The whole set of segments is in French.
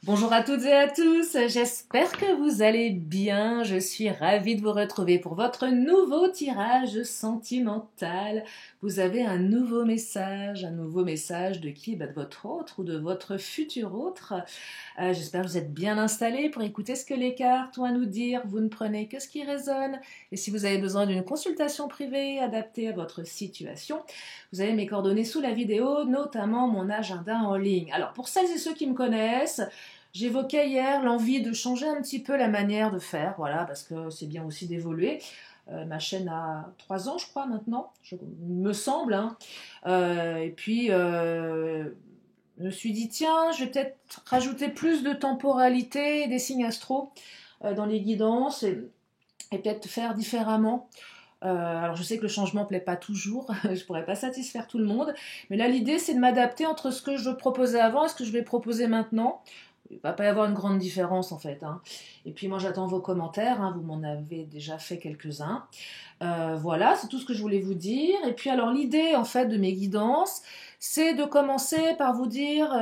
Bonjour à toutes et à tous, j'espère que vous allez bien. Je suis ravie de vous retrouver pour votre nouveau tirage sentimental. Vous avez un nouveau message de qui? De votre autre ou de votre futur autre. J'espère que vous êtes bien installés pour écouter ce que les cartes ont à nous dire. Vous ne prenez que ce qui résonne. Et si vous avez besoin d'une consultation privée adaptée à votre situation, vous avez mes coordonnées sous la vidéo, notamment mon agenda en ligne. Alors pour celles et ceux qui me connaissent, j'évoquais hier l'envie de changer un petit peu la manière de faire, voilà, parce que c'est bien aussi d'évoluer. Ma chaîne a 3 ans, je crois, maintenant, me semble. Hein. Et puis, je me suis dit, tiens, je vais peut-être rajouter plus de temporalité et des signes astro dans les guidances et peut-être faire différemment. Alors je sais que le changement ne plaît pas toujours, je ne pourrais pas satisfaire tout le monde, mais là l'idée c'est de m'adapter entre ce que je proposais avant et ce que je vais proposer maintenant. Il ne va pas y avoir une grande différence en fait. Hein. Et puis moi j'attends vos commentaires, hein, vous m'en avez déjà fait quelques-uns. Voilà, c'est tout ce que je voulais vous dire. Et puis alors l'idée en fait de mes guidances, c'est de commencer par vous dire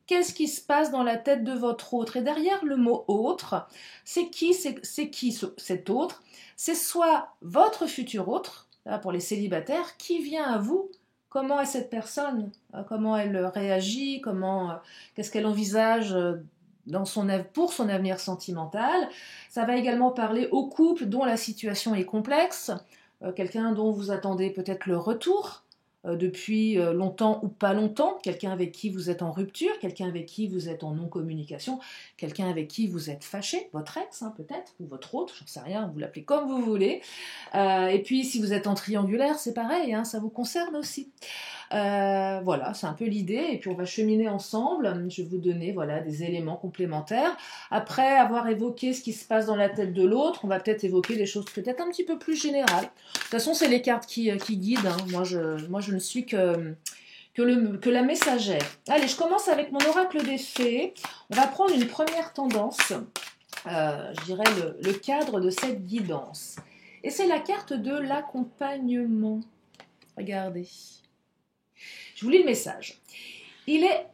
qu'est-ce qui se passe dans la tête de votre autre. Et derrière le mot autre, c'est qui cet autre? C'est soit votre futur autre, là, pour les célibataires, qui vient à vous. Comment est cette personne? Comment elle réagit? Qu'est-ce qu'elle envisage pour son avenir sentimental? Ça va également parler aux couples dont la situation est complexe, quelqu'un dont vous attendez peut-être le retour depuis longtemps ou pas longtemps, quelqu'un avec qui vous êtes en rupture, quelqu'un avec qui vous êtes en non-communication, quelqu'un avec qui vous êtes fâché, votre ex hein, peut-être, ou votre autre, j'en sais rien, vous l'appelez comme vous voulez. Et puis si vous êtes en triangulaire, c'est pareil, hein, ça vous concerne aussi. Voilà, c'est un peu l'idée, et puis on va cheminer ensemble. Je vais vous donner voilà, des éléments complémentaires. Après avoir évoqué ce qui se passe dans la tête de l'autre, on va peut-être évoquer des choses peut-être un petit peu plus générales. De toute façon, c'est les cartes qui guident. Hein. Moi, je ne suis que la messagère. Allez, je commence avec mon oracle des fées. On va prendre une première tendance, je dirais le cadre de cette guidance. Et c'est la carte de l'accompagnement. Regardez. Je vous lis le message. Il est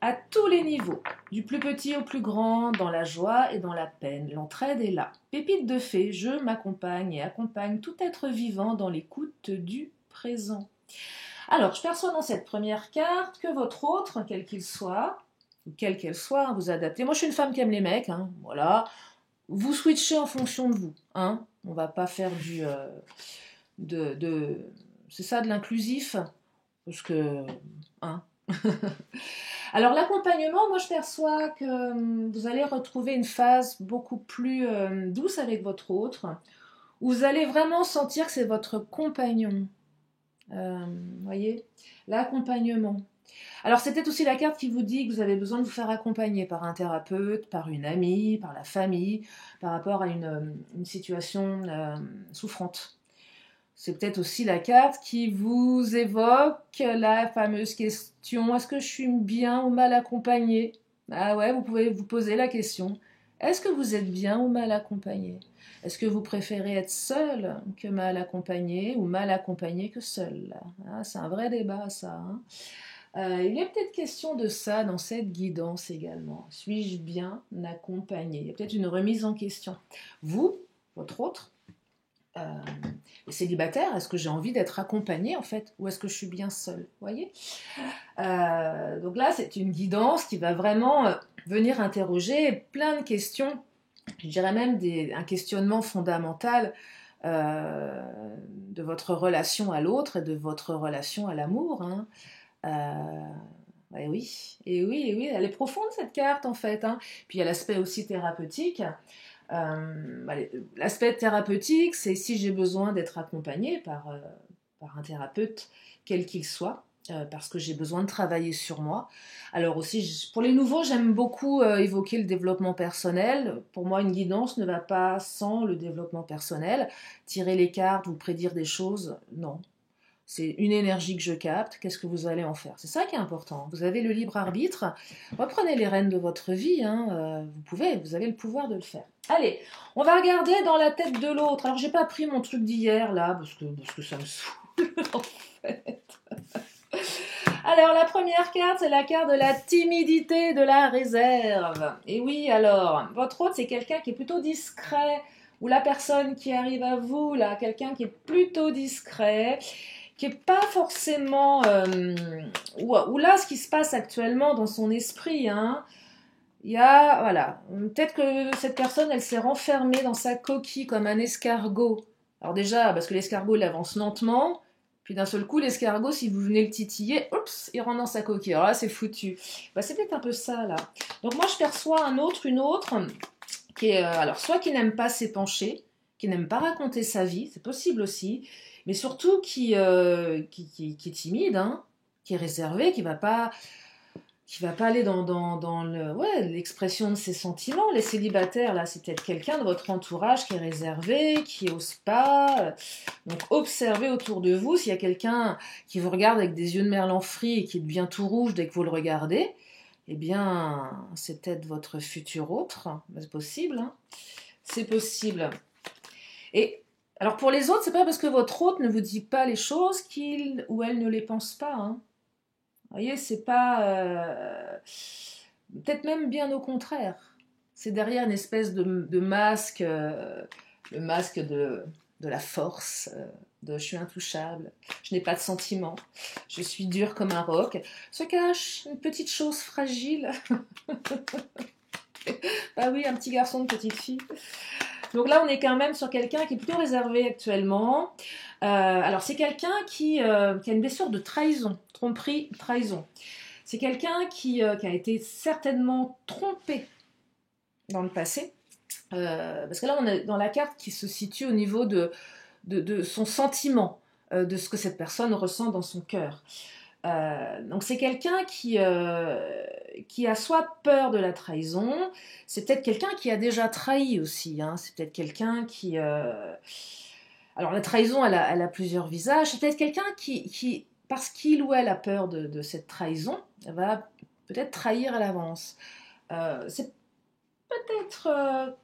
à tous les niveaux, du plus petit au plus grand, dans la joie et dans la peine. L'entraide est là. Pépite de fée, je m'accompagne et accompagne tout être vivant dans l'écoute du présent. Alors, je perçois dans cette première carte que votre autre, quel qu'il soit, ou quelle qu'elle soit, vous adaptez. Moi, je suis une femme qui aime les mecs, hein, voilà. Vous switchez en fonction de vous, hein. On va pas faire c'est ça, de l'inclusif, parce que, hein. Alors l'accompagnement, moi je perçois que vous allez retrouver une phase beaucoup plus douce avec votre autre, où vous allez vraiment sentir que c'est votre compagnon. Voyez, l'accompagnement. Alors c'est peut-être aussi la carte qui vous dit que vous avez besoin de vous faire accompagner par un thérapeute, par une amie, par la famille, par rapport à une situation souffrante. C'est peut-être aussi la carte qui vous évoque la fameuse question, est-ce que je suis bien ou mal accompagnée? Ah ouais, vous pouvez vous poser la question. Est-ce que vous êtes bien ou mal accompagné? Est-ce que vous préférez être seul que mal accompagné ou mal accompagné que seul? Ah, c'est un vrai débat ça. Hein. Il est peut-être question de ça dans cette guidance également. Suis-je bien accompagné? Il y a peut-être une remise en question. Vous, votre autre, célibataire, est-ce que j'ai envie d'être accompagnée en fait, ou est-ce que je suis bien seule, voyez? Donc là, c'est une guidance qui va vraiment venir interroger plein de questions, je dirais même un questionnement fondamental de votre relation à l'autre et de votre relation à l'amour. Hein. Et oui, elle est profonde cette carte en fait. Hein. Puis il y a l'aspect aussi thérapeutique. L'aspect thérapeutique, c'est si j'ai besoin d'être accompagnée par un thérapeute, quel qu'il soit, parce que j'ai besoin de travailler sur moi. Alors aussi, pour les nouveaux, j'aime beaucoup évoquer le développement personnel. Pour moi, une guidance ne va pas sans le développement personnel. Tirer les cartes, vous prédire des choses, non. C'est une énergie que je capte, qu'est-ce que vous allez en faire? C'est ça qui est important. Vous avez le libre arbitre, reprenez les rênes de votre vie, hein, vous avez le pouvoir de le faire. Allez, on va regarder dans la tête de l'autre. Alors, j'ai pas pris mon truc d'hier, là, parce que ça me saoule, en fait. Alors, la première carte, c'est la carte de la timidité, de la réserve. Et oui, alors, votre hôte, c'est quelqu'un qui est plutôt discret, ou la personne qui arrive à vous, là, quelqu'un qui est plutôt discret, qui est pas forcément... ou là, ce qui se passe actuellement dans son esprit, hein, il y a, voilà, peut-être que cette personne, elle s'est renfermée dans sa coquille comme un escargot. Alors déjà, parce que l'escargot, il avance lentement, puis d'un seul coup, l'escargot, si vous venez le titiller, oups, il rentre dans sa coquille. Alors là, c'est foutu. Bah, c'est peut-être un peu ça, là. Donc moi, je perçois un autre, une autre, qui est, alors, soit qui n'aime pas s'épancher, qui n'aime pas raconter sa vie, c'est possible aussi, mais surtout qui est timide, hein, qui est réservé, qui va pas aller dans l'expression de ses sentiments. Les célibataires, là, c'est peut-être quelqu'un de votre entourage qui est réservé, qui n'ose pas. Donc, observez autour de vous. S'il y a quelqu'un qui vous regarde avec des yeux de merlan frit et qui devient tout rouge dès que vous le regardez, eh bien, c'est peut-être votre futur autre. C'est possible, hein. C'est possible. Et alors, pour les autres, c'est pas parce que votre autre ne vous dit pas les choses qu'il ou elle ne les pense pas, hein. Vous voyez, c'est pas... peut-être même bien au contraire. C'est derrière une espèce de masque, le masque de la force, de je suis intouchable, je n'ai pas de sentiments, je suis dur comme un roc, se cache une petite chose fragile. Ah oui, un petit garçon, de petite fille. Donc là, on est quand même sur quelqu'un qui est plutôt réservé actuellement. Alors, c'est quelqu'un qui a une blessure de trahison, tromperie, trahison. C'est quelqu'un qui a été certainement trompé dans le passé. Parce que là, on est dans la carte qui se situe au niveau de son sentiment, de ce que cette personne ressent dans son cœur. Donc c'est quelqu'un qui a soit peur de la trahison, c'est peut-être quelqu'un qui a déjà trahi aussi, hein. C'est peut-être quelqu'un qui... Alors la trahison, elle a plusieurs visages. C'est peut-être quelqu'un qui, parce qu'il ou elle a peur de cette trahison, va peut-être trahir à l'avance. C'est peut-être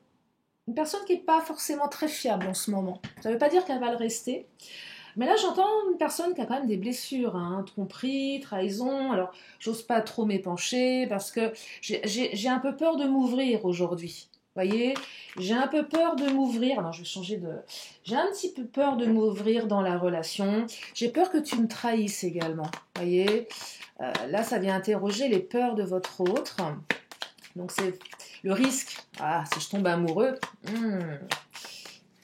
une personne qui n'est pas forcément très fiable en ce moment. Ça ne veut pas dire qu'elle va le rester. Mais là, j'entends une personne qui a quand même des blessures, hein, tromperie, trahison. Alors, j'ose pas trop m'épancher parce que j'ai un peu peur de m'ouvrir aujourd'hui. Vous voyez, j'ai un peu peur de m'ouvrir. Non, je vais changer de... J'ai un petit peu peur de m'ouvrir dans la relation. J'ai peur que tu me trahisses également. Vous voyez, là, ça vient interroger les peurs de votre autre. Donc, c'est le risque. Ah, si je tombe amoureux...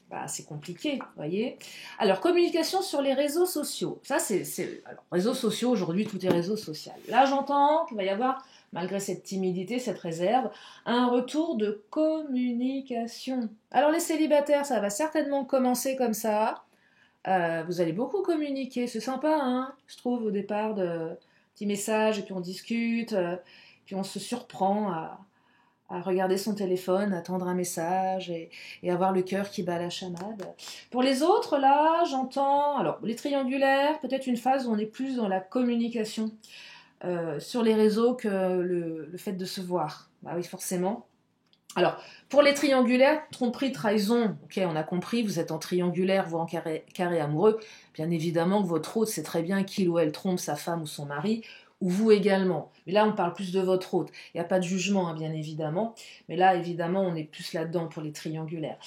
Bah, c'est compliqué, vous voyez. Alors, communication sur les réseaux sociaux. Ça, alors, réseaux sociaux, aujourd'hui, tout est réseau social. Là, j'entends qu'il va y avoir, malgré cette timidité, cette réserve, un retour de communication. Alors, les célibataires, ça va certainement commencer comme ça. Vous allez beaucoup communiquer. C'est sympa, hein, je trouve, au départ, de petits messages, et puis on discute, puis on se surprend à regarder son téléphone, attendre un message et avoir le cœur qui bat la chamade. Pour les autres, là, j'entends... Alors, les triangulaires, peut-être une phase où on est plus dans la communication sur les réseaux que le fait de se voir. Bah oui, forcément. Alors, pour les triangulaires, tromperie, trahison, ok, on a compris, vous êtes en triangulaire, vous en carré amoureux. Bien évidemment que votre hôte sait très bien qu'il ou elle trompe sa femme ou son mari, ou vous également. Mais là, on parle plus de votre hôte. Il n'y a pas de jugement, hein, bien évidemment. Mais là, évidemment, on est plus là-dedans pour les triangulaires.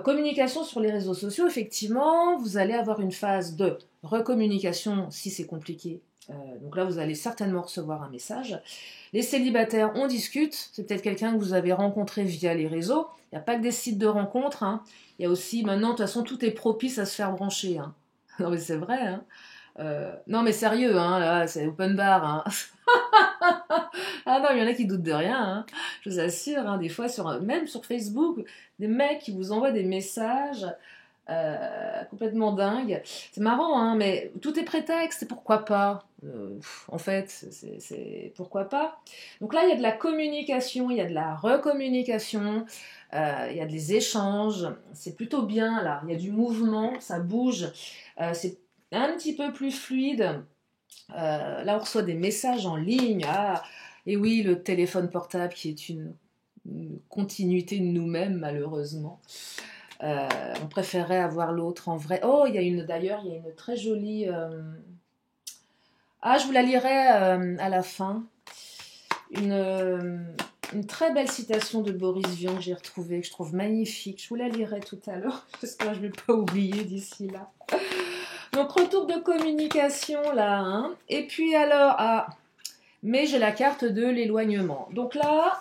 Communication sur les réseaux sociaux, effectivement, vous allez avoir une phase de recommunication si c'est compliqué. Donc là, vous allez certainement recevoir un message. Les célibataires, on discute. C'est peut-être quelqu'un que vous avez rencontré via les réseaux. Il n'y a pas que des sites de rencontres, hein. Il y a aussi, maintenant, de toute façon, tout est propice à se faire brancher, hein. Non, mais c'est vrai, hein. Non, mais sérieux, hein, là, c'est open bar, hein. Ah non, il y en a qui doutent de rien, hein. Je vous assure, hein, des fois, même sur Facebook, des mecs qui vous envoient des messages complètement dingues. C'est marrant, hein, mais tout est prétexte, pourquoi pas en fait, c'est pourquoi pas. Donc là, il y a de la communication, il y a de la recommunication, il y a des échanges, c'est plutôt bien, là. Il y a du mouvement, ça bouge, c'est un petit peu plus fluide. Là, on reçoit des messages en ligne. Ah, et oui, le téléphone portable qui est une continuité de nous-mêmes, malheureusement. On préférait avoir l'autre en vrai. Oh, d'ailleurs, il y a une très jolie Ah, je vous la lirai à la fin. Une, euh, une très belle citation de Boris Vian que j'ai retrouvée, que je trouve magnifique. Je vous la lirai tout à l'heure. J'espère que je ne vais pas oublier d'ici là. Donc, retour de communication là. Hein. Et puis alors, mais j'ai la carte de l'éloignement. Donc là,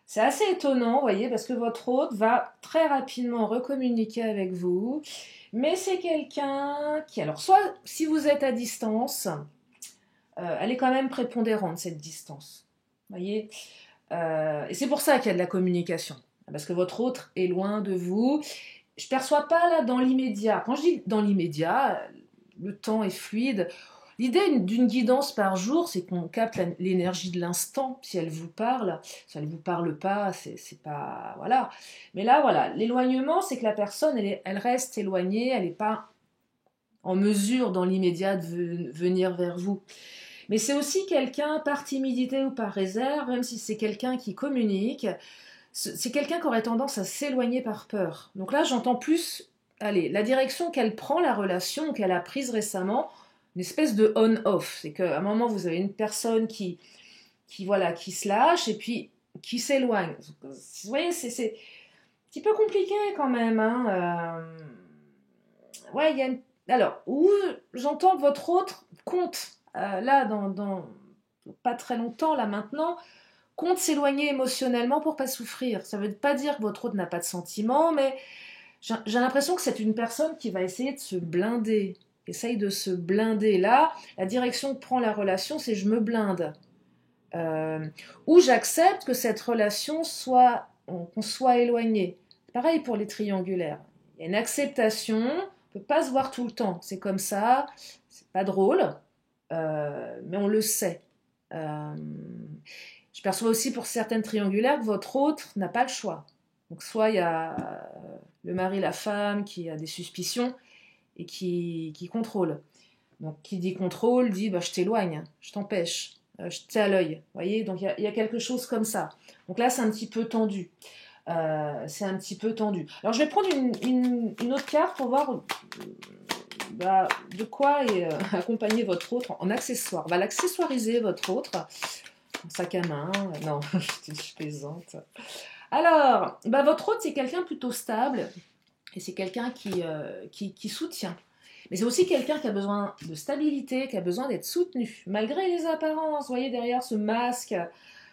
c'est assez étonnant, vous voyez, parce que votre hôte va très rapidement recommuniquer avec vous. Mais c'est quelqu'un qui, alors, soit si vous êtes à distance, elle est quand même prépondérante, cette distance. Vous voyez, et c'est pour ça qu'il y a de la communication. Parce que votre autre est loin de vous. Je ne perçois pas là dans l'immédiat. Quand je dis dans l'immédiat, le temps est fluide. L'idée d'une guidance par jour, c'est qu'on capte l'énergie de l'instant, si elle vous parle. Si elle ne vous parle pas, c'est pas... Voilà. Mais là, voilà, l'éloignement, c'est que la personne, elle reste éloignée, elle n'est pas en mesure dans l'immédiat de venir vers vous. Mais c'est aussi quelqu'un, par timidité ou par réserve, même si c'est quelqu'un qui communique, c'est quelqu'un qui aurait tendance à s'éloigner par peur. Donc là, j'entends plus, allez, la direction qu'elle prend, la relation qu'elle a prise récemment, une espèce de on-off. C'est qu'à un moment, vous avez une personne voilà, qui se lâche et puis qui s'éloigne. Vous voyez, c'est un petit peu compliqué quand même. Hein. Ouais, il y a une... Alors, où j'entends que votre autre compte, là, dans pas très longtemps, là maintenant, compte s'éloigner émotionnellement pour pas souffrir. Ça veut pas dire que votre autre n'a pas de sentiments, mais j'ai l'impression que c'est une personne qui va essayer de se blinder. Essaye de se blinder. Là, la direction que prend la relation, c'est je me blinde. Ou j'accepte que cette relation soit, qu'on soit éloigné. Pareil pour les triangulaires. Il y a une acceptation, on ne peut pas se voir tout le temps. C'est comme ça, c'est pas drôle, mais on le sait. Euh, je perçois aussi pour certaines triangulaires que votre autre n'a pas le choix. Donc soit il y a le mari, la femme qui a des suspicions et qui contrôle. Donc qui dit contrôle dit bah, je t'éloigne, je t'empêche, je t'ai à l'œil. Vous voyez, donc il y a quelque chose comme ça. Donc là c'est un petit peu tendu. C'est un petit peu tendu. Alors je vais prendre une autre carte pour voir bah, de quoi est accompagner votre autre en accessoire. On va l'accessoiriser votre autre. Un sac à main, non, je plaisante. Alors, bah, votre autre c'est quelqu'un plutôt stable et c'est quelqu'un qui soutient. Mais c'est aussi quelqu'un qui a besoin de stabilité, qui a besoin d'être soutenu. Malgré les apparences, vous voyez derrière ce masque,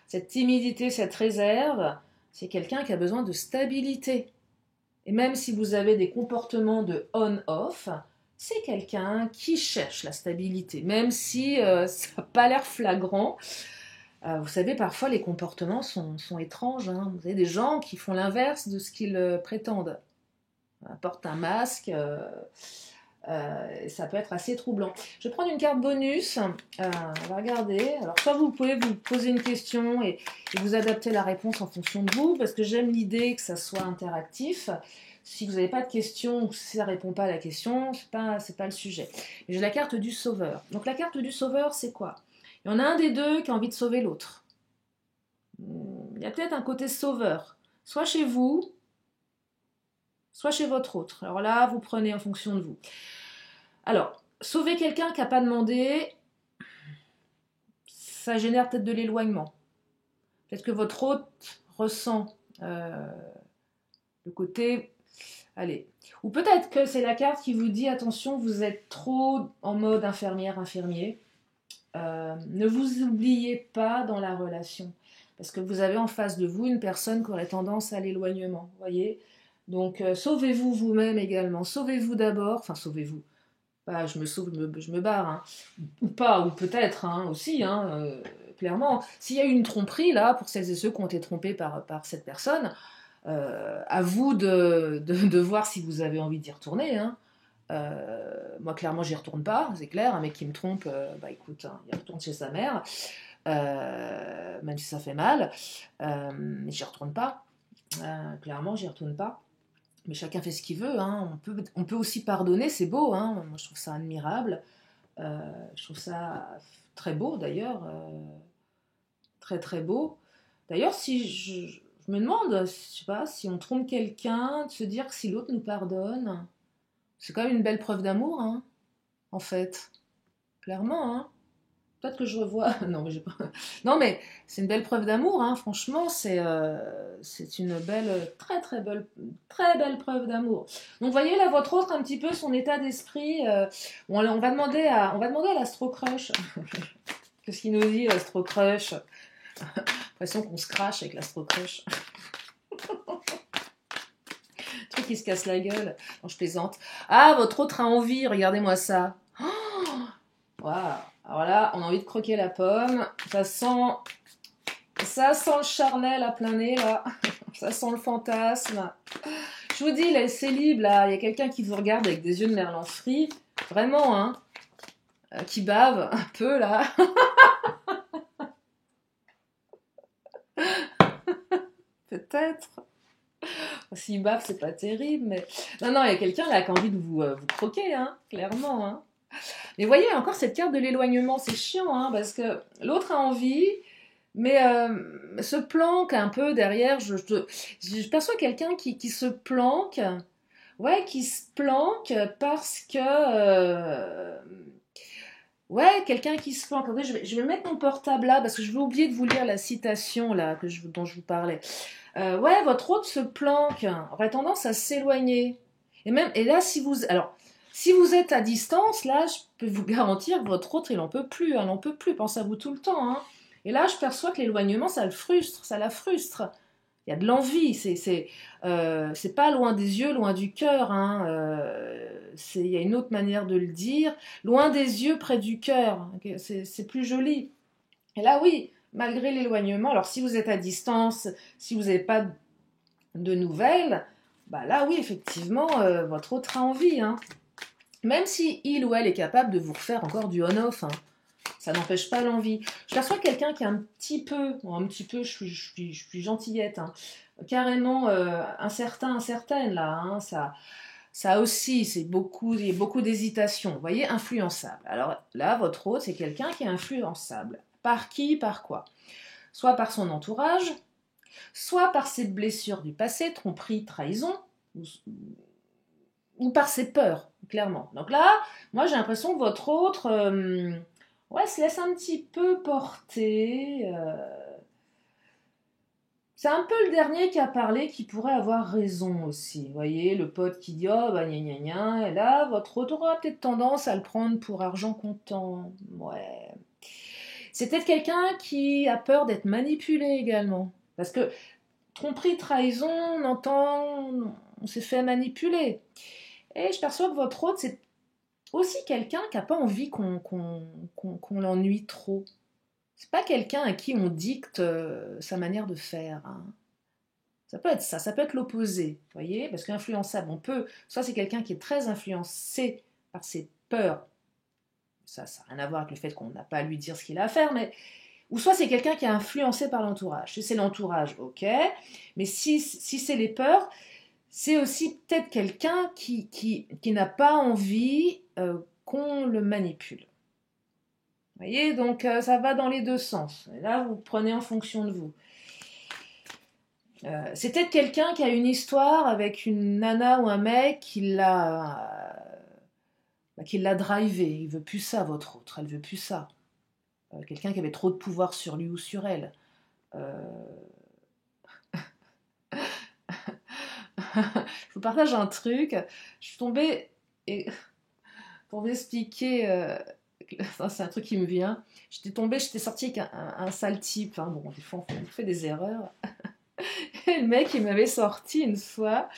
cette timidité, cette réserve, c'est quelqu'un qui a besoin de stabilité. Et même si vous avez des comportements de on-off, c'est quelqu'un qui cherche la stabilité. Même si ça n'a pas l'air flagrant. Vous savez, parfois les comportements sont étranges. Hein. Vous avez des gens qui font l'inverse de ce qu'ils prétendent. Portent un masque, ça peut être assez troublant. Je vais prendre une carte bonus, on va regarder. Alors soit vous pouvez vous poser une question et vous adapter la réponse en fonction de vous, parce que j'aime l'idée que ça soit interactif. Si vous n'avez pas de question ou si ça ne répond pas à la question, c'est pas le sujet. J'ai la carte du sauveur. Donc la carte du sauveur, c'est quoi? Il y en a un des deux qui a envie de sauver l'autre. Il y a peut-être un côté sauveur, soit chez vous, soit chez votre autre. Alors là, vous prenez en fonction de vous. Alors, sauver quelqu'un qui n'a pas demandé, ça génère peut-être de l'éloignement. Peut-être que votre hôte ressent le côté... Allez. Ou peut-être que c'est la carte qui vous dit, attention, vous êtes trop en mode infirmière, infirmier. Ne vous oubliez pas dans la relation. Parce que vous avez en face de vous une personne qui aurait tendance à l'éloignement. Voyez. Donc, sauvez-vous vous-même également. Sauvez-vous d'abord. Enfin, sauvez-vous. Bah, je me sauve, je me barre. Hein. Ou pas, ou peut-être hein, aussi, hein, clairement. S'il y a eu une tromperie, là, pour celles et ceux qui ont été trompés par cette personne, à vous de voir si vous avez envie d'y retourner. Hein. Moi, clairement, j'y retourne pas, c'est clair. Un mec qui me trompe, bah écoute, hein, il retourne chez sa mère, même si ça fait mal. Mais j'y retourne pas. Clairement, j'y retourne pas. Mais chacun fait ce qu'il veut. Hein. On peut aussi pardonner, c'est beau. Hein. Moi, je trouve ça admirable. Je trouve ça très beau, d'ailleurs. Très, très beau. D'ailleurs, si je me demande, je sais pas, si on trompe quelqu'un, de se dire que si l'autre nous pardonne, c'est quand même une belle preuve d'amour, hein, en fait. Clairement, hein. Peut-être que je revois. Non, mais j'ai pas. Non, mais c'est une belle preuve d'amour, hein. Franchement, c'est une belle, très belle preuve d'amour. Donc, voyez là, votre autre, un petit peu son état d'esprit. On va demander à l'astro-crush. Qu'est-ce qu'il nous dit, l'astro-crush? L'impression qu'on se crache avec l'astro-crush. Truc qui se casse la gueule. Non, je plaisante. Ah, votre autre a envie, regardez-moi ça. Waouh. Alors là, on a envie de croquer la pomme. Ça sent le charnel à plein nez, là. Ça sent le fantasme. Je vous dis, les célibes, là, il y a quelqu'un qui vous regarde avec des yeux de merlan frit. Vraiment, hein. Qui bave un peu, là. Peut-être. S'il bave, c'est pas terrible, mais... Non, il y a quelqu'un, là, qui a envie de vous croquer, hein. Clairement, hein. Mais voyez, encore cette carte de l'éloignement, c'est chiant, hein, parce que l'autre a envie, mais se planque un peu derrière. Je perçois quelqu'un qui se planque, ouais, qui se planque parce que... ouais, quelqu'un qui se planque. Attendez, je vais mettre mon portable là, parce que je vais oublier de vous lire la citation là, dont je vous parlais. Ouais, votre hôte se planque, aurait tendance à s'éloigner. Et là, si vous êtes à distance, là, je peux vous garantir que votre autre, il n'en peut plus, elle n'en peut plus, pense à vous tout le temps, hein. Et là, je perçois que l'éloignement, ça le frustre, ça la frustre. Il y a de l'envie, c'est pas loin des yeux, loin du cœur, hein. Il y a une autre manière de le dire. Loin des yeux, près du cœur, c'est plus joli. Et là, oui, malgré l'éloignement, alors si vous êtes à distance, si vous n'avez pas de nouvelles, bah là, oui, effectivement, votre autre a envie, hein. Même si il ou elle est capable de vous refaire encore du on-off, hein, ça n'empêche pas l'envie. Je perçois quelqu'un qui est un petit peu, je suis gentillette, hein, carrément incertain, incertaine là, hein, ça aussi, il y a beaucoup d'hésitation. Vous voyez, influençable. Alors là, votre autre, c'est quelqu'un qui est influençable. Par qui, par quoi? Soit par son entourage, soit par ses blessures du passé, tromperie, trahison, ou par ses peurs, clairement. Donc là, moi j'ai l'impression que votre autre, ouais, se laisse un petit peu porter. C'est un peu le dernier qui a parlé qui pourrait avoir raison aussi. Vous voyez, le pote qui dit oh bah gna gna gna, et là, votre autre aura peut-être tendance à le prendre pour argent comptant. Ouais. C'est peut-être quelqu'un qui a peur d'être manipulé également. Parce que tromperie, trahison, on s'est fait manipuler. Et je perçois que votre autre, c'est aussi quelqu'un qui n'a pas envie qu'on l'ennuie trop. C'est pas quelqu'un à qui on dicte sa manière de faire, hein. Ça peut être ça, ça peut être l'opposé, vous voyez, parce qu'influençable, soit c'est quelqu'un qui est très influencé par ses peurs, ça n'a rien à voir avec le fait qu'on n'a pas à lui dire ce qu'il a à faire, mais ou soit c'est quelqu'un qui est influencé par l'entourage. Si c'est l'entourage, ok, mais si c'est les peurs, c'est aussi peut-être quelqu'un qui n'a pas envie qu'on le manipule. Vous voyez, donc ça va dans les deux sens. Et là, vous prenez en fonction de vous. C'est peut-être quelqu'un qui a une histoire avec une nana ou un mec qui l'a drivé. Il veut plus ça, votre autre. Elle veut plus ça. Quelqu'un qui avait trop de pouvoir sur lui ou sur elle. Je vous partage un truc. Je suis tombée, et pour vous expliquer, c'est un truc qui me vient. J'étais sortie avec un sale type. Hein. Bon, des fois, on fait des erreurs. Et le mec, il m'avait sorti une fois.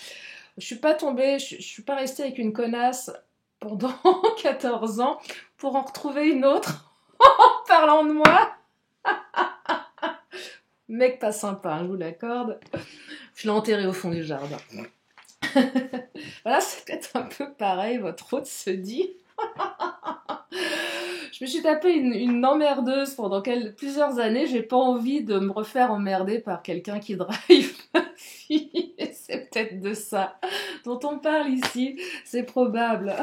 Je suis pas tombée, je suis pas restée avec une connasse pendant 14 ans pour en retrouver une autre en parlant de moi. Mec pas sympa, hein, je vous l'accorde. Je l'ai enterré au fond du jardin. Voilà, c'est peut-être un peu pareil, votre hôte se dit. Je me suis tapé une emmerdeuse pendant plusieurs années. J'ai pas envie de me refaire emmerder par quelqu'un qui drive ma fille. Et c'est peut-être de ça dont on parle ici. C'est probable.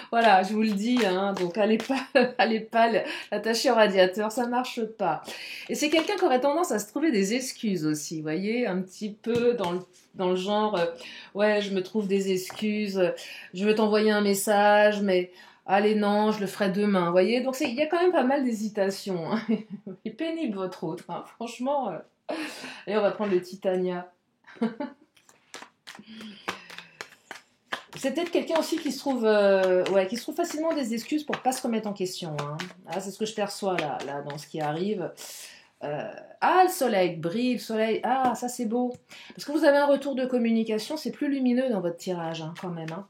Voilà, je vous le dis, hein, donc allez pas l'attacher au radiateur, ça marche pas. Et c'est quelqu'un qui aurait tendance à se trouver des excuses aussi, vous voyez, un petit peu dans le genre, ouais, je me trouve des excuses, je veux t'envoyer un message, mais Allez, non, je le ferai demain, vous voyez. Donc il y a quand même pas mal d'hésitation, hein. Il est pénible votre autre, hein. Franchement. Allez, on va prendre le Titania. C'est peut-être quelqu'un aussi qui se trouve, ouais, qui se trouve facilement des excuses pour pas se remettre en question, hein. Ah, c'est ce que je perçois là, dans ce qui arrive. Ah, le soleil brille, le soleil. Ah, ça c'est beau. Parce que vous avez un retour de communication, c'est plus lumineux dans votre tirage, hein, quand même, hein.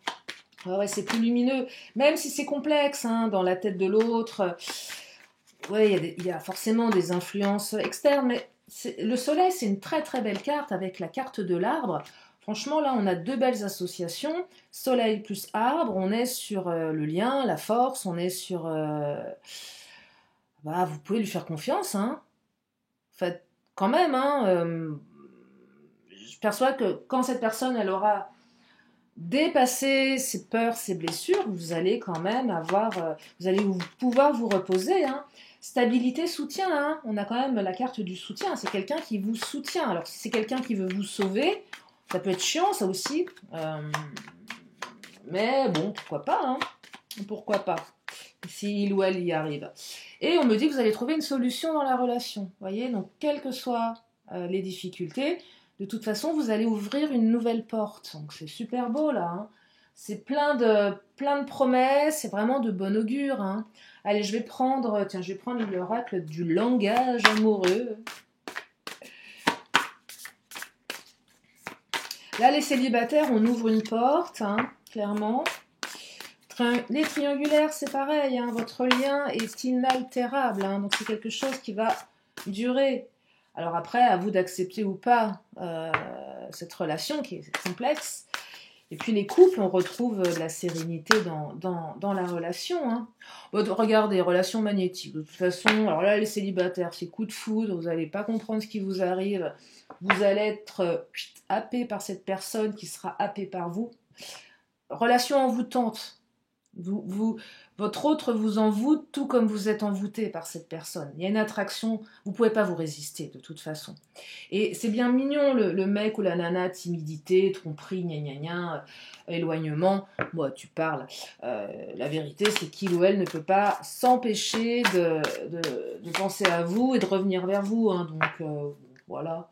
Ouais, ouais, c'est plus lumineux, même si c'est complexe, hein, dans la tête de l'autre. Ouais, il y a forcément des influences externes, mais le soleil, c'est une très très belle carte avec la carte de l'arbre. Franchement, là, on a deux belles associations. Soleil plus arbre, on est sur le lien, la force, on est sur... bah, vous pouvez lui faire confiance, hein. En fait, quand même, hein. Je perçois que quand cette personne, elle aura dépassé ses peurs, ses blessures, vous allez quand même avoir... vous allez pouvoir vous reposer, hein. Stabilité, soutien, hein. On a quand même la carte du soutien. C'est quelqu'un qui vous soutient. Alors, si c'est quelqu'un qui veut vous sauver, ça peut être chiant, ça aussi. Mais bon, pourquoi pas, hein. Pourquoi pas, si il ou elle y arrive. Et on me dit que vous allez trouver une solution dans la relation. Vous voyez, donc quelles que soient les difficultés, de toute façon, vous allez ouvrir une nouvelle porte. Donc c'est super beau là, hein. C'est plein de promesses, c'est vraiment de bon augure, hein. Allez, je vais prendre l'oracle du langage amoureux. Là, les célibataires, on ouvre une porte, hein, clairement. Les triangulaires, c'est pareil, hein, votre lien est inaltérable, hein, donc c'est quelque chose qui va durer. Alors après, à vous d'accepter ou pas cette relation qui est complexe. Et puis les couples, on retrouve de la sérénité dans la relation, hein. Bon, regardez, relations magnétiques. De toute façon, alors là, les célibataires, c'est coup de foudre, vous n'allez pas comprendre ce qui vous arrive. Vous allez être happé par cette personne qui sera happée par vous. Relation envoûtante. Votre autre vous envoûte tout comme vous êtes envoûté par cette personne. Il y a une attraction, vous ne pouvez pas vous résister de toute façon. Et c'est bien mignon le mec ou la nana, timidité, tromperie, gna gna gna, éloignement. Moi, tu parles. La vérité, c'est qu'il ou elle ne peut pas s'empêcher de penser à vous et de revenir vers vous, hein. Donc voilà.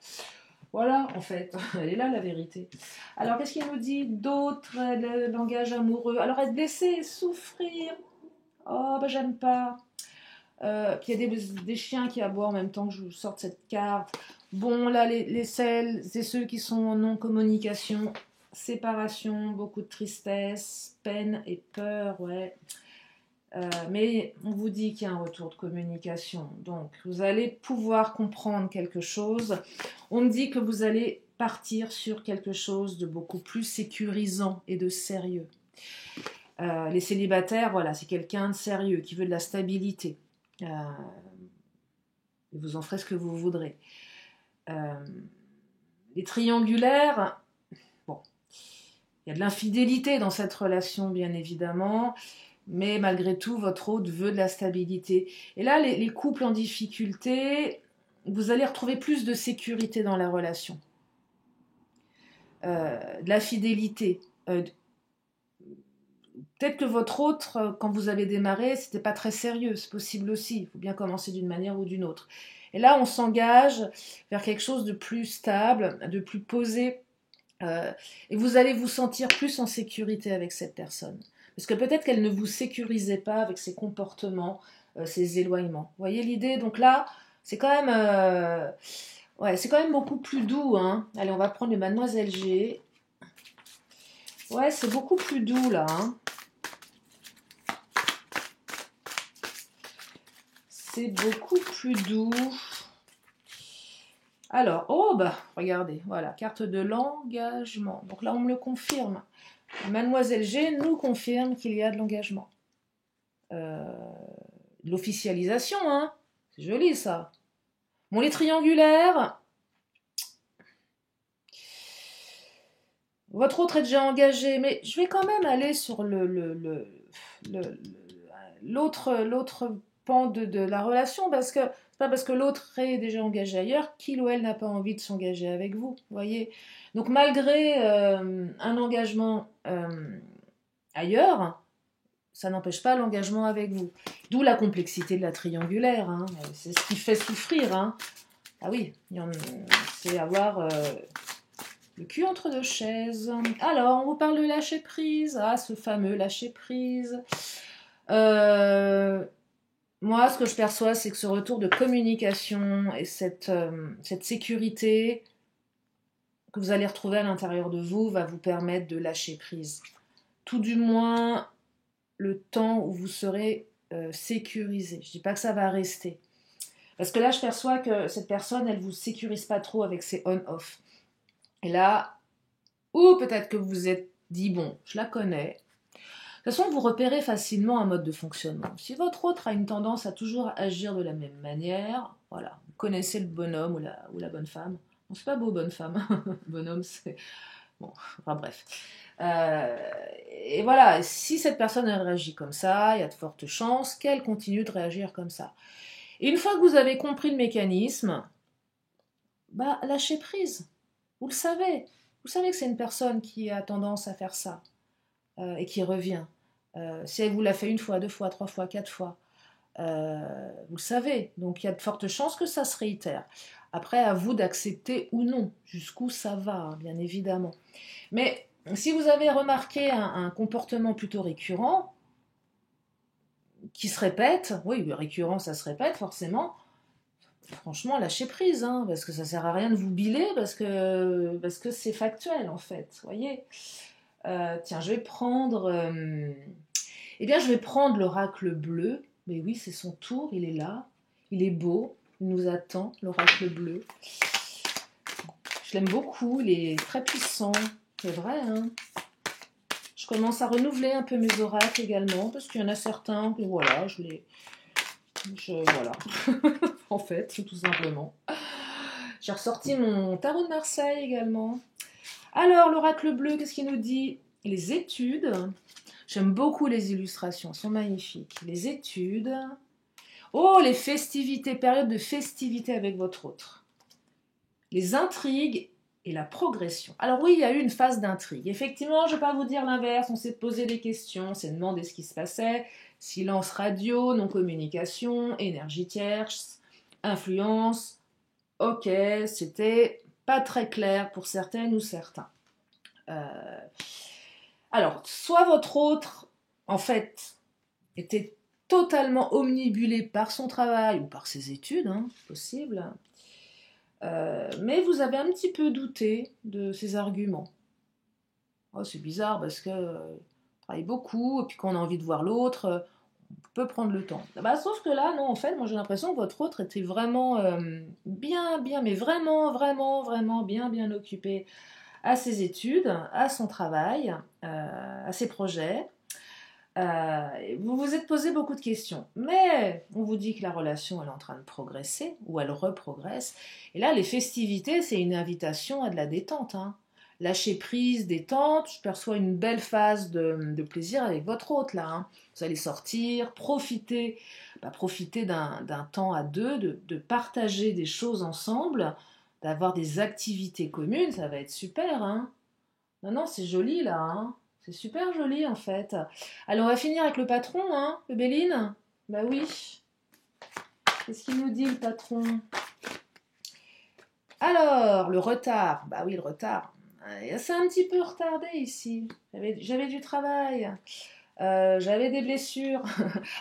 Voilà, en fait, elle est là la vérité. Alors, qu'est-ce qu'il nous dit d'autre, le langage amoureux? Alors, être blessé, souffrir. Oh, bah, j'aime pas. Puis il y a des chiens qui aboient en même temps que je vous sorte cette carte. Bon, là, celles et ceux qui sont en non-communication, séparation, beaucoup de tristesse, peine et peur, ouais. Mais on vous dit qu'il y a un retour de communication. Donc, vous allez pouvoir comprendre quelque chose. On me dit que vous allez partir sur quelque chose de beaucoup plus sécurisant et de sérieux. Les célibataires, voilà, c'est quelqu'un de sérieux, qui veut de la stabilité. Vous en ferez ce que vous voudrez. Les triangulaires, bon, il y a de l'infidélité dans cette relation, bien évidemment. Mais malgré tout, votre hôte veut de la stabilité. Et là, les couples en difficulté, vous allez retrouver plus de sécurité dans la relation. De la fidélité. Peut-être que votre hôte, quand vous avez démarré, c'était pas très sérieux, c'est possible aussi. Il faut bien commencer d'une manière ou d'une autre. Et là, on s'engage vers quelque chose de plus stable, de plus posé. Et vous allez vous sentir plus en sécurité avec cette personne. Parce que peut-être qu'elle ne vous sécurisait pas avec ses comportements, ses éloignements. Vous voyez l'idée? Donc là, c'est quand même, ouais, c'est quand même beaucoup plus doux, hein. Allez, on va prendre le Mademoiselle G. Ouais, c'est beaucoup plus doux là, hein. C'est beaucoup plus doux. Alors, oh bah, regardez, voilà, carte de l'engagement. Donc là, on me le confirme. Mademoiselle G nous confirme qu'il y a de l'engagement. L'officialisation, hein. C'est joli ça. Bon, les triangulaires. Votre autre est déjà engagé, mais je vais quand même aller sur l'autre pan de la relation, parce que c'est pas parce que l'autre est déjà engagé ailleurs qu'il ou elle n'a pas envie de s'engager avec vous, voyez. Donc malgré un engagement ailleurs, ça n'empêche pas l'engagement avec vous. D'où la complexité de la triangulaire, hein. C'est ce qui fait souffrir, hein. Ah oui, c'est avoir le cul entre deux chaises. Alors, on vous parle de lâcher prise. Ah, ce fameux lâcher prise. Moi, ce que je perçois, c'est que ce retour de communication et cette sécurité que vous allez retrouver à l'intérieur de vous va vous permettre de lâcher prise. Tout du moins, le temps où vous serez sécurisé. Je ne dis pas que ça va rester. Parce que là, je perçois que cette personne, elle ne vous sécurise pas trop avec ses on-off. Et là, ou peut-être que vous vous êtes dit, bon, je la connais. De toute façon, vous repérez facilement un mode de fonctionnement. Si votre autre a une tendance à toujours agir de la même manière, voilà, vous connaissez le bonhomme ou la bonne femme. Bon, c'est pas beau, bonne femme. Bonhomme, c'est... Bon, enfin bref. Et voilà, si cette personne elle réagit comme ça, il y a de fortes chances qu'elle continue de réagir comme ça. Et une fois que vous avez compris le mécanisme, bah lâchez prise. Vous le savez. Vous savez que c'est une personne qui a tendance à faire ça et qui revient. Si elle vous l'a fait une fois, deux fois, trois fois, quatre fois, vous le savez. Donc il y a de fortes chances que ça se réitère. Après, à vous d'accepter ou non jusqu'où ça va, hein, bien évidemment. Mais si vous avez remarqué un comportement plutôt récurrent, qui se répète, oui, récurrent, ça se répète forcément, franchement, lâchez prise, hein, parce que ça sert à rien de vous biler, parce que c'est factuel, en fait, voyez. Tiens, je vais prendre... je vais prendre l'oracle bleu. Mais oui, c'est son tour, il est là. Il est beau, il nous attend, l'oracle bleu. Je l'aime beaucoup, il est très puissant. C'est vrai, hein. Je commence à renouveler un peu mes oracles également, parce qu'il y en a certains que, voilà, voilà. En fait, tout simplement. J'ai ressorti mon tarot de Marseille également. Alors, l'oracle bleu, qu'est-ce qu'il nous dit? Les études. J'aime beaucoup les illustrations, elles sont magnifiques. Les études. Oh, les festivités, période de festivité avec votre autre. Les intrigues et la progression. Alors oui, il y a eu une phase d'intrigue. Effectivement, je ne vais pas vous dire l'inverse, on s'est posé des questions, on s'est demandé ce qui se passait. Silence radio, non-communication, énergie tierce, influence. Ok, c'était pas très clair pour certaines ou certains. Alors, soit votre autre, en fait, était totalement omnibulé par son travail ou par ses études, hein, possible, mais vous avez un petit peu douté de ses arguments. Oh, c'est bizarre parce que on travaille beaucoup et puis quand on a envie de voir l'autre, on peut prendre le temps. Bah, sauf que là, non, en fait, moi j'ai l'impression que votre autre était vraiment mais vraiment bien occupé à ses études, à son travail, à ses projets. Vous vous êtes posé beaucoup de questions, mais on vous dit que la relation elle est en train de progresser, ou elle reprogresse. Et là, les festivités, c'est une invitation à de la détente, hein. Lâcher prise, détente, je perçois une belle phase de plaisir avec votre hôte, là, hein. Vous allez sortir, profiter d'un temps à deux, de partager des choses ensemble, d'avoir des activités communes, ça va être super, hein. Non, c'est joli, là, hein. C'est super joli, en fait. Alors, on va finir avec le patron, hein, le Béline. Bah oui. Qu'est-ce qu'il nous dit, le patron? Alors, le retard. Bah oui, le retard. C'est un petit peu retardé, ici. J'avais du travail. J'avais des blessures.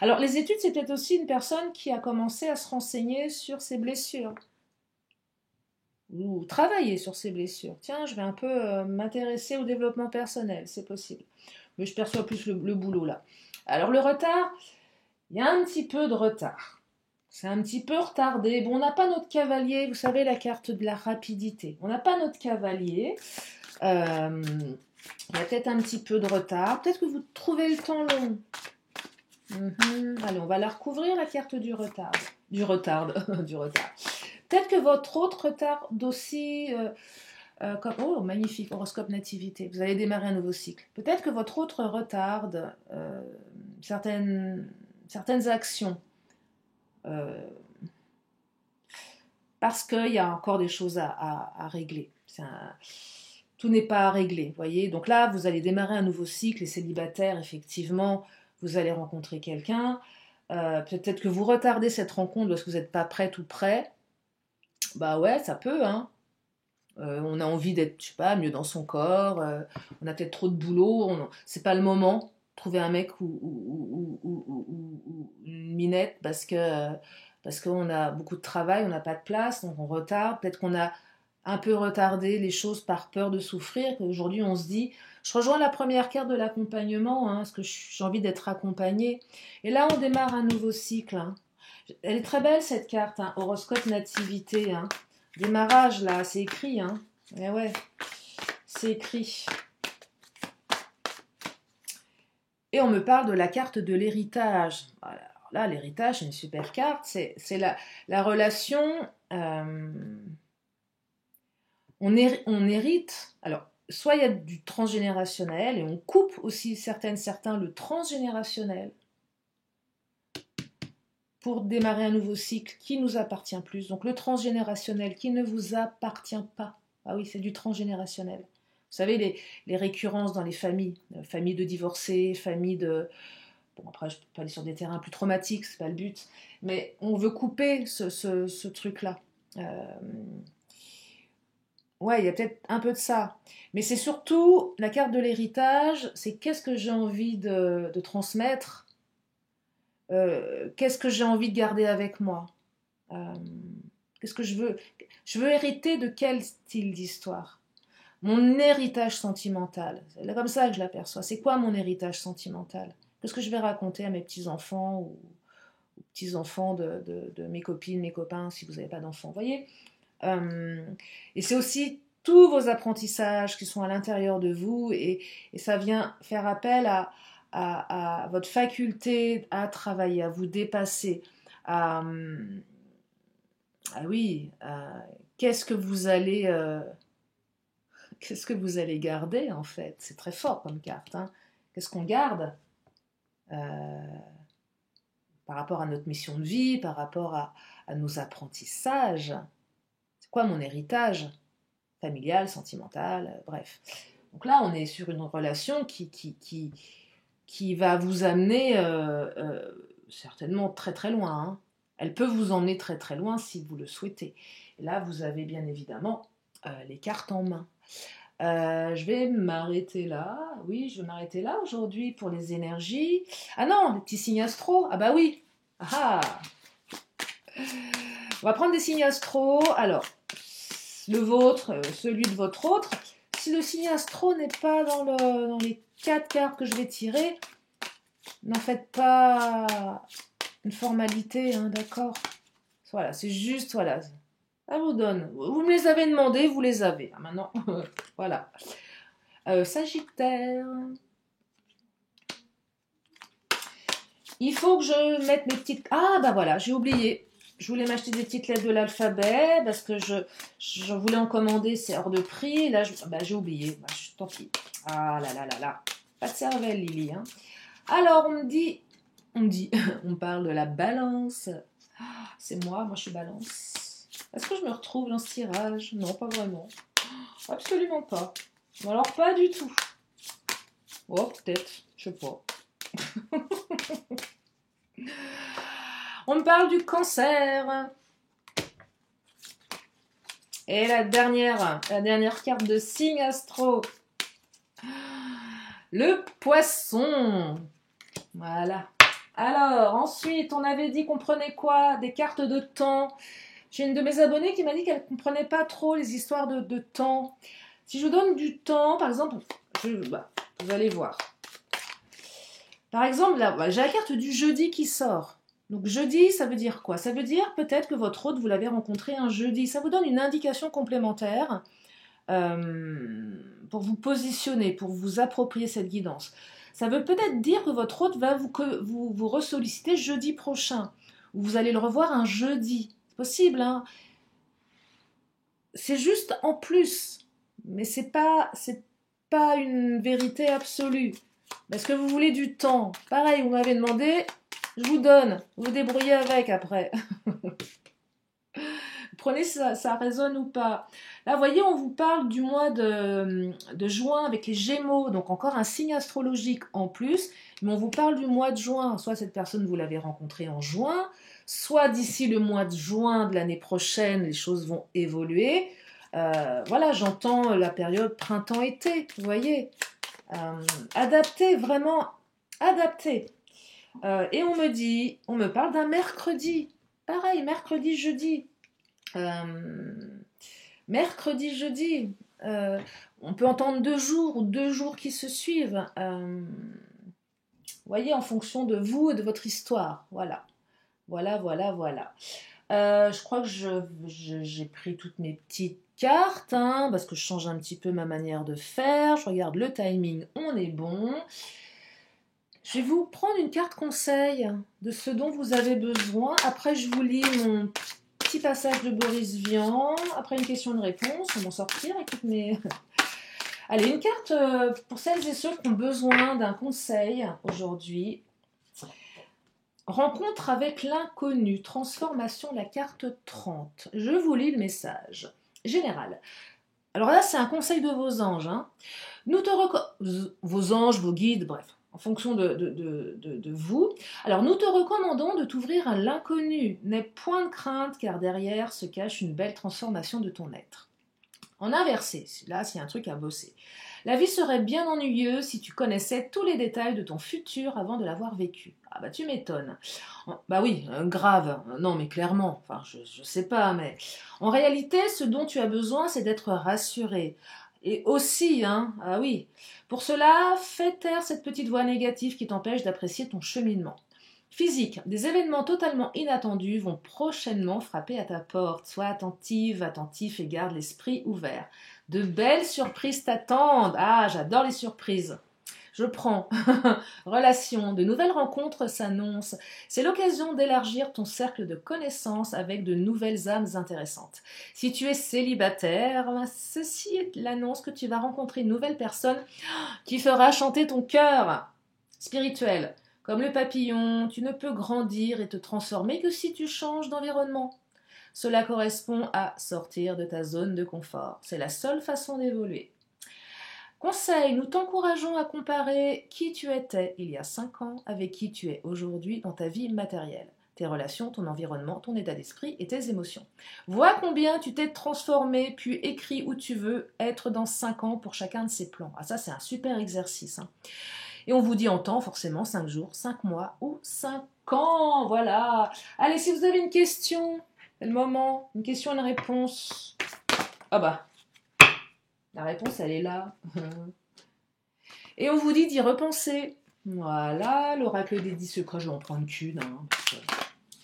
Alors, les études, c'est peut-être aussi une personne qui a commencé à se renseigner sur ses blessures. Ou travailler sur ses blessures. Tiens, je vais un peu m'intéresser au développement personnel, c'est possible. Mais je perçois plus le boulot là. Alors le retard, il y a un petit peu de retard. C'est un petit peu retardé. Bon, on n'a pas notre cavalier, vous savez, la carte de la rapidité. On n'a pas notre cavalier. Il y a peut-être un petit peu de retard. Peut-être que vous trouvez le temps long. Allez, on va la recouvrir, la carte du retard. Du retard. Du retard. Peut-être que votre autre retarde aussi, oh, magnifique, horoscope nativité, vous allez démarrer un nouveau cycle. Peut-être que votre autre retarde certaines actions, parce qu'il y a encore des choses à régler. Tout n'est pas réglé, voyez. Donc là, vous allez démarrer un nouveau cycle, les célibataires, effectivement, vous allez rencontrer quelqu'un. Peut-être que vous retardez cette rencontre parce que vous n'êtes pas prête ou prêt. Bah ouais, ça peut, hein. On a envie d'être, je sais pas, mieux dans son corps. On a peut-être trop de boulot. C'est pas le moment. Trouver un mec ou une minette parce qu'on a beaucoup de travail, on n'a pas de place, donc on retarde. Peut-être qu'on a un peu retardé les choses par peur de souffrir. Aujourd'hui, on se dit, je rejoins la première carte de l'accompagnement, hein, parce que j'ai envie d'être accompagnée. Et là, on démarre un nouveau cycle, hein. Elle est très belle cette carte, hein, horoscope nativité, hein. Démarrage là, c'est écrit, hein. Eh ouais, c'est écrit. Et on me parle de la carte de l'héritage. Alors là, l'héritage, c'est une super carte. C'est la relation. On hérite. Alors, soit il y a du transgénérationnel et on coupe aussi certains le transgénérationnel pour démarrer un nouveau cycle qui nous appartient plus. Donc le transgénérationnel qui ne vous appartient pas. Ah oui, c'est du transgénérationnel. Vous savez, les récurrences dans les familles, familles de divorcés, familles de... Bon, après, je peux pas aller sur des terrains plus traumatiques, c'est pas le but. Mais on veut couper ce truc-là. Ouais, il y a peut-être un peu de ça. Mais c'est surtout, la carte de l'héritage, c'est qu'est-ce que j'ai envie de transmettre, qu'est-ce que j'ai envie de garder avec moi, qu'est-ce que je veux. Je veux hériter de quel style d'histoire? Mon héritage sentimental, c'est comme ça que je l'aperçois. C'est quoi mon héritage sentimental? Qu'est-ce que je vais raconter à mes petits-enfants ou aux petits-enfants de mes copines, mes copains, si vous n'avez pas d'enfants, vous voyez? Et c'est aussi tous vos apprentissages qui sont à l'intérieur de vous et ça vient faire appel à votre faculté à travailler, à vous dépasser, à, ah oui, qu'est-ce que vous allez garder en fait? C'est très fort comme carte, hein. Qu'est-ce qu'on garde par rapport à notre mission de vie, par rapport à nos apprentissages? C'est quoi mon héritage familial, sentimental, bref. Donc là, on est sur une relation qui va vous amener certainement très très loin, hein. Elle peut vous emmener très très loin si vous le souhaitez. Et là, vous avez bien évidemment les cartes en main. Je vais m'arrêter là. Oui, je vais m'arrêter là aujourd'hui pour les énergies. Ah non, les petits signes astro. Ah bah oui. Ah. On va prendre des signes astro. Alors, le vôtre, celui de votre autre. Si le signe astro n'est pas dans les 4 cartes que je vais tirer, n'en faites pas une formalité, hein, d'accord? Voilà, c'est juste, voilà. Ça vous donne. Vous me les avez demandé, vous les avez. Maintenant, voilà. Sagittaire. Il faut que je mette mes petites... Ah, bah voilà, j'ai oublié. Je voulais m'acheter des petites lettres de l'alphabet parce que je voulais en commander, c'est hors de prix. Là, j'ai oublié. Bah, tant pis. Ah là là là là. Pas de cervelle, Lily, hein. Alors, on parle de la balance. C'est moi je suis balance. Est-ce que je me retrouve dans ce tirage? Non, pas vraiment. Absolument pas. Alors, pas du tout. Oh, peut-être, je sais pas. On me parle du cancer. Et la dernière carte de signe astro. Le poisson. Voilà. Alors, ensuite, on avait dit qu'on prenait quoi? Des cartes de temps. J'ai une de mes abonnées qui m'a dit qu'elle ne comprenait pas trop les histoires de temps. Si je vous donne du temps, par exemple, vous allez voir. Par exemple, là, j'ai la carte du jeudi qui sort. Donc jeudi, ça veut dire quoi? Ça veut dire peut-être que votre hôte, vous l'avez rencontré un jeudi. Ça vous donne une indication complémentaire pour vous positionner, pour vous approprier cette guidance. Ça veut peut-être dire que votre hôte va vous ressolliciter jeudi prochain, ou vous allez le revoir un jeudi. C'est possible, hein? C'est juste en plus, mais c'est pas une vérité absolue. Est-ce que vous voulez du temps? Pareil, vous m'avez demandé, je vous donne. Vous vous débrouillez avec après. Prenez si ça résonne ou pas. Là, vous voyez, on vous parle du mois de juin avec les Gémeaux, donc encore un signe astrologique en plus. Mais on vous parle du mois de juin. Soit cette personne, vous l'avez rencontrée en juin, soit d'ici le mois de juin de l'année prochaine, les choses vont évoluer. Voilà, j'entends la période printemps-été, vous voyez. Adapté, vraiment adapté. Et on me parle d'un mercredi. Pareil, mercredi, jeudi. Mercredi, jeudi. On peut entendre 2 jours ou 2 jours qui se suivent. Voyez, en fonction de vous et de votre histoire. Voilà. Voilà. Je crois que j'ai pris toutes mes petites cartes, hein, parce que je change un petit peu ma manière de faire. Je regarde le timing, on est bon. Je vais vous prendre une carte conseil de ce dont vous avez besoin. Après, je vous lis mon petit passage de Boris Vian. Après, une question de réponse. On va sortir. Écoute, mais... Allez, une carte pour celles et ceux qui ont besoin d'un conseil aujourd'hui. Rencontre avec l'inconnu, transformation, la carte 30. Je vous lis le message. Général. Alors là, c'est un conseil de vos anges. Hein. Vos anges, vos guides, bref, en fonction de vous. Alors, nous te recommandons de t'ouvrir à l'inconnu. N'aie point de crainte, car derrière se cache une belle transformation de ton être. En inversé, là, s'il y a un truc à bosser. La vie serait bien ennuyeuse si tu connaissais tous les détails de ton futur avant de l'avoir vécu. Ah bah tu m'étonnes. Bah oui, grave. Non mais clairement, enfin je sais pas, mais... En réalité, ce dont tu as besoin, c'est d'être rassuré. Et aussi, hein, ah oui, pour cela, fais taire cette petite voix négative qui t'empêche d'apprécier ton cheminement. Physique, des événements totalement inattendus vont prochainement frapper à ta porte. Sois attentif et garde l'esprit ouvert. De belles surprises t'attendent. Ah, j'adore les surprises. Je prends. Relation, de nouvelles rencontres s'annoncent. C'est l'occasion d'élargir ton cercle de connaissances avec de nouvelles âmes intéressantes. Si tu es célibataire, ceci est l'annonce que tu vas rencontrer une nouvelle personne qui fera chanter ton cœur spirituel. Comme le papillon, tu ne peux grandir et te transformer que si tu changes d'environnement. Cela correspond à sortir de ta zone de confort. C'est la seule façon d'évoluer. Conseil, nous t'encourageons à comparer qui tu étais il y a 5 ans avec qui tu es aujourd'hui dans ta vie matérielle. Tes relations, ton environnement, ton état d'esprit et tes émotions. Vois combien tu t'es transformé, puis écris où tu veux être dans 5 ans pour chacun de ces plans. Ah ça, c'est un super exercice. Hein. Et on vous dit en temps, forcément, 5 jours, 5 mois ou 5 ans. Voilà. Allez, si vous avez une question, c'est le moment. Une question, une réponse. Ah bah, la réponse, elle est là. Et on vous dit d'y repenser. Voilà, l'oracle des 10 secrets, je vais en prendre qu'une. Hein,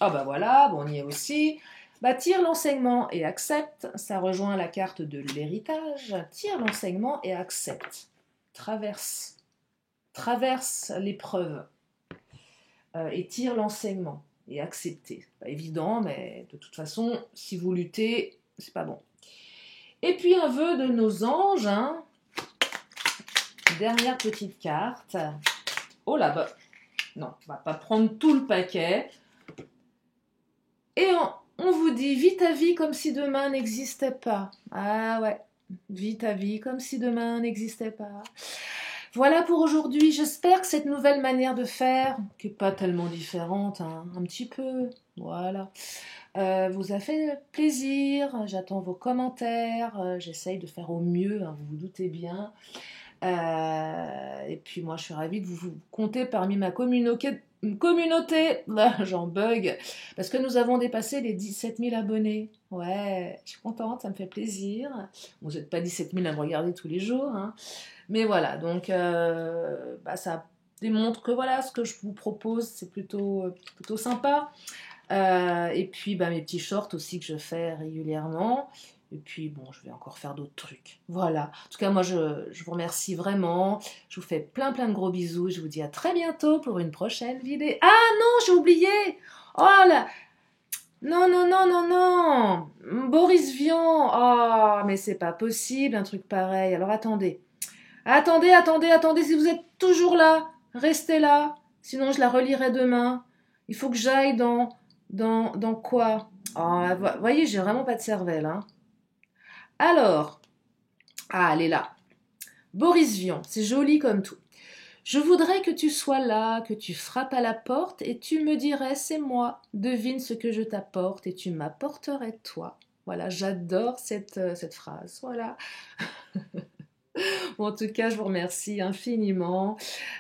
ah bah voilà, bon, on y est aussi. Bah, tire l'enseignement et accepte. Ça rejoint la carte de l'héritage. Tire l'enseignement et accepte. Traverse l'épreuve et tire l'enseignement et accepter. Pas évident, mais de toute façon, si vous luttez, c'est pas bon. Et puis un vœu de nos anges, hein. Dernière petite carte. Oh là bas. Non, on va pas prendre tout le paquet. Et on vous dit, vis ta vie comme si demain n'existait pas. Ah ouais, vis ta vie comme si demain n'existait pas. Voilà pour aujourd'hui. J'espère que cette nouvelle manière de faire, qui n'est pas tellement différente, hein, un petit peu, voilà, vous a fait plaisir. J'attends vos commentaires. J'essaye de faire au mieux, hein, vous vous doutez bien. Et puis moi, je suis ravie de vous compter parmi ma communauté. Là, j'en bug. Parce que nous avons dépassé les 17 000 abonnés. Ouais, je suis contente, ça me fait plaisir. Bon, vous n'êtes pas 17 000 à me regarder tous les jours, hein. Mais voilà, donc ça démontre que voilà, ce que je vous propose, c'est plutôt sympa. Et puis mes petits shorts aussi que je fais régulièrement. Et puis bon, je vais encore faire d'autres trucs. Voilà. En tout cas, moi, je vous remercie vraiment. Je vous fais plein de gros bisous. Je vous dis à très bientôt pour une prochaine vidéo. Ah non, j'ai oublié. Oh là. Non. Boris Vian. Oh, mais c'est pas possible, un truc pareil. Alors attendez. Attendez, si vous êtes toujours là, restez là, sinon je la relirai demain. Il faut que j'aille dans quoi? Oh, voyez, j'ai vraiment pas de cervelle, hein. Alors, elle est là. Boris Vian, c'est joli comme tout. Je voudrais que tu sois là, que tu frappes à la porte et tu me dirais c'est moi, devine ce que je t'apporte et tu m'apporterais toi. Voilà, j'adore cette phrase. Voilà. Bon, en tout cas, je vous remercie infiniment.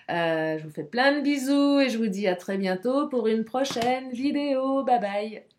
Je vous fais plein de bisous et je vous dis à très bientôt pour une prochaine vidéo. Bye bye.